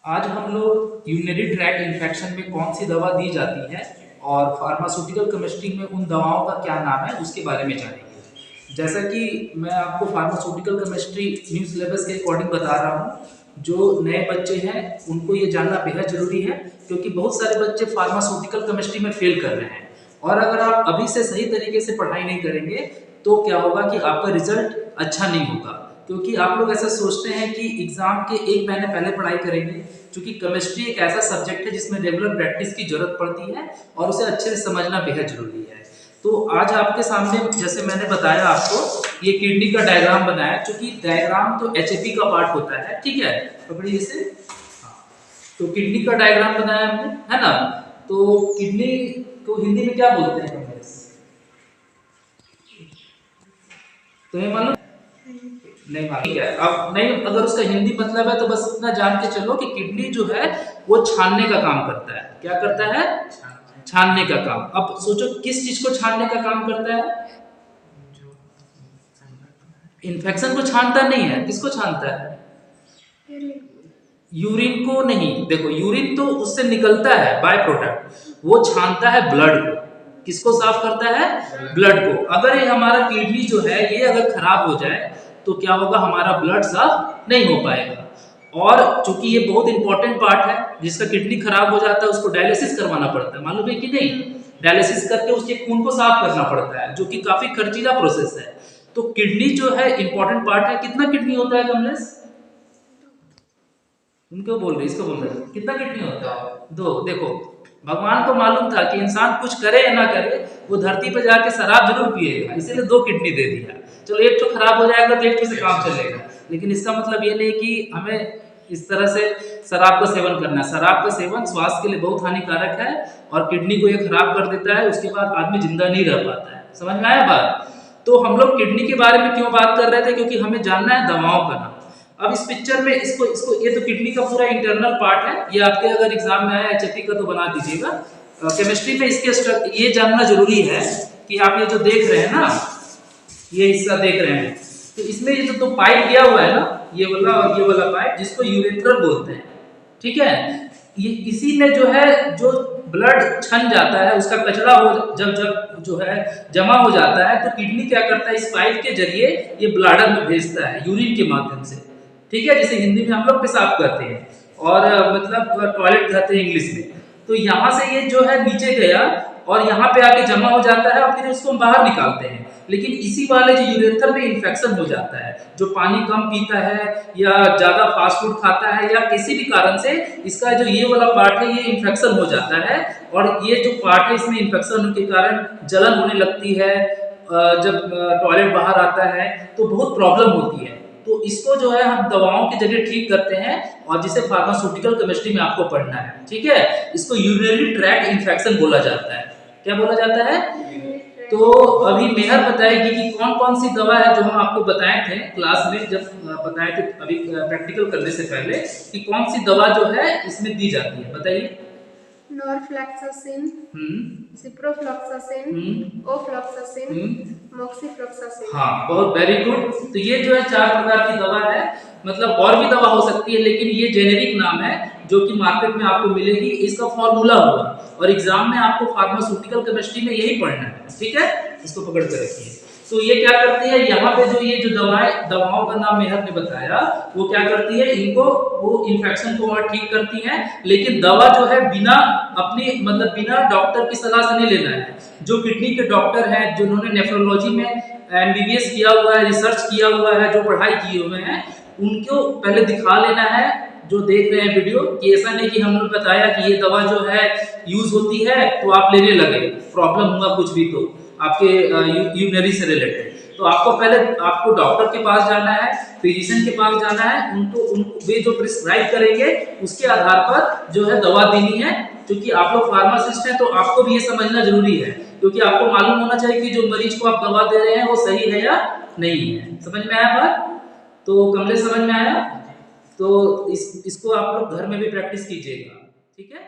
आज हम लोग यूरिनरी ट्रैक्ट इन्फेक्शन में कौन सी दवा दी जाती है और फार्मास्यूटिकल केमिस्ट्री में उन दवाओं का क्या नाम है उसके बारे में जानेंगे। जैसा कि मैं आपको फार्मास्यूटिकल केमिस्ट्री न्यू सिलेबस के अकॉर्डिंग बता रहा हूँ, जो नए बच्चे हैं उनको ये जानना बेहद जरूरी है, क्योंकि बहुत सारे बच्चे फार्मास्यूटिकल केमिस्ट्री में फेल कर रहे हैं। और अगर आप अभी से सही तरीके से पढ़ाई नहीं करेंगे तो क्या होगा कि आपका रिजल्ट अच्छा नहीं होगा। क्योंकि आप लोग ऐसा सोचते हैं कि एग्जाम के एक महीने पहले पढ़ाई करेंगे, क्योंकि केमिस्ट्री एक ऐसा सब्जेक्ट है जिसमें रेगुलर प्रैक्टिस की जरूरत पड़ती है और उसे अच्छे से समझना बेहद जरूरी है। तो आज आपके सामने जैसे मैंने बताया आपको, ये किडनी का डायग्राम बनाया, क्योंकि डायग्राम तो एचएपी का पार्ट होता है, ठीक है, पकड़िए इसे। तो किडनी का डायग्राम बनाया हमने, है ना। तो किडनी को हिंदी में क्या बोलते हैं कमलेश, तुम्हें मालूम? नहीं मालूम, ठीक है। अब नहीं, अगर उसका हिंदी मतलब है तो बस इतना जान के चलो कि किडनी जो है वो छानने का काम करता है। क्या करता है? छानने का काम। अब सोचो किस चीज को छानने का काम करता है? इन्फेक्शन को छानता नहीं है, किसको छानता है? यूरिन को नहीं। देखो, यूरिन तो उससे निकलता है बाय प्रोडक्ट, वो छानता है ब्लड को। किसको साफ करता है? ब्लड को। अगर ये हमारा किडनी जो है ये अगर खराब हो जाए तो क्या होगा, हमारा ब्लड साफ नहीं हो पाएगा। और चूंकि ये बहुत इंपॉर्टेंट पार्ट है, जिसका किडनी खराब हो जाता है उसको डायलिसिस करवाना पड़ता है, मालूम है कि नहीं? डायलिसिस करके उसके खून को साफ करना पड़ता है, जो कि काफी खर्चीला प्रोसेस है। तो किडनी जो है इंपॉर्टेंट पार्ट है। कितना किडनी होता है कमलेश? उनको बोल रहे, इसको बोल रहे, कितना किडनी होता है? दो। देखो, भगवान को मालूम था कि इंसान कुछ करे या ना करे वो धरती पर जाके शराब जरूर पिएगा, इसीलिए दो किडनी दे दिया। चलो एक तो खराब हो जाएगा तो एक तो से काम चलेगा, लेकिन इसका मतलब ये नहीं कि हमें इस तरह से शराब का सेवन करना है। शराब का सेवन स्वास्थ्य के लिए बहुत हानिकारक है और किडनी को ये खराब कर देता है, उसके बाद आदमी जिंदा नहीं रह पाता है। समझ में आया बात? तो हम लोग किडनी के बारे में क्यों बात कर रहे थे? क्योंकि हमें जानना है दवाओं का नाम। अब इस पिक्चर में इसको इसको ये तो किडनी का पूरा इंटरनल पार्ट है, ये आपके अगर एग्जाम में आया एचएपी का तो बना दीजिएगा। केमिस्ट्री में इसके ये जानना जरूरी है कि आप ये जो देख रहे हैं ना, ये हिस्सा देख रहे हैं, तो इसमें ये जो पाइप दिया हुआ है ना, ये वाला और ये वाला पाइप, जिसको यूरेथ्रल बोलते हैं, ठीक है। ये इसी में जो है जो ब्लड छन जाता है, उसका कचरा हो जब जब जो है जमा हो जाता है, तो किडनी क्या करता है, इस पाइप के जरिए ये ब्लाडर में भेजता है यूरिन के माध्यम से, ठीक है, जिसे हिंदी में हम लोग पेशाब कहते हैं और मतलब टॉयलेट कहते हैं इंग्लिश में। तो यहाँ से ये जो है नीचे गया और यहाँ पे आके जमा हो जाता है और फिर उसको हम बाहर निकालते हैं। लेकिन इसी वाले जो यूरेथ्रल में इन्फेक्शन हो जाता है, जो पानी कम पीता है या ज्यादा फास्ट फूड खाता है या किसी भी कारण से इसका जो ये वाला पार्ट है ये इन्फेक्शन हो जाता है, और ये जो पार्ट है इसमें इन्फेक्शन होने के कारण जलन होने लगती है। जब टॉयलेट बाहर आता है तो बहुत प्रॉब्लम होती है। तो इसको जो है हम दवाओं के जरिए ठीक करते हैं, और जिसे फार्मास्यूटिकल केमिस्ट्री में आपको पढ़ना है, ठीक है। इसको यूरिनरी ट्रैक्ट इन्फेक्शन बोला जाता है। क्या बोला जाता है? तो अभी मेहर बताएगी कि कौन कौन सी दवा है जो हम आपको बताए थे क्लास में, जब बताए थे अभी प्रैक्टिकल करने से पहले, कि कौन सी दवा जो है इसमें दी जाती है, बताइए। नॉरफ्लैक्सासिन, सिप्रोफ्लॉक्सासिन, ओफ्लॉक्सासिन, मॉक्सिफ्लॉक्सासिन। हाँ, बहुत वेरी गुड। तो ये जो है 4 प्रकार की दवा है, मतलब और भी दवा हो सकती है, लेकिन ये जेनेरिक नाम है जो कि मार्केट में आपको मिलेगी। इसका फॉर्मूला होगा और एग्जाम में आपको फार्मास्यूटिकल केमिस्ट्री में यही पढ़ना है, ठीक है। इसको पकड़ कर रखिए। तो ये क्या करती है, यहाँ पे जो ये जो दवाओं का नाम मेहर ने बताया, वो क्या करती है, इनको वो इन्फेक्शन को और ठीक करती हैं। लेकिन दवा जो है बिना अपनी मतलब बिना डॉक्टर की सलाह से नहीं लेना है। जो किडनी के डॉक्टर हैं, जिन्होंने नेफ्रोलॉजी में एमबीबीएस किया हुआ है, रिसर्च किया हुआ है, जो पढ़ाई किए हुए हैं, उनको पहले दिखा लेना है। जो देख रहे हैं वीडियो, कि ऐसा नहीं कि हमने बताया कि ये दवा जो है यूज होती है तो आप लेने लगे, प्रॉब्लम हुआ कुछ भी तो आपके यूरिनरी से रिलेटेड, तो आपको पहले आपको डॉक्टर के पास जाना है, फिजिशियन के पास जाना है, उनको वे जो प्रिस्क्राइब करेंगे उसके आधार पर जो है दवा देनी है। क्योंकि आप लोग फार्मासिस्ट हैं तो आपको भी ये समझना जरूरी है, क्योंकि आपको मालूम होना चाहिए कि जो मरीज को आप दवा दे रहे हैं वो सही है या नहीं है। समझ में आया बात? तो कमलेश समझ में आया? तो इसको आप लोग घर में भी प्रैक्टिस कीजिएगा, ठीक है।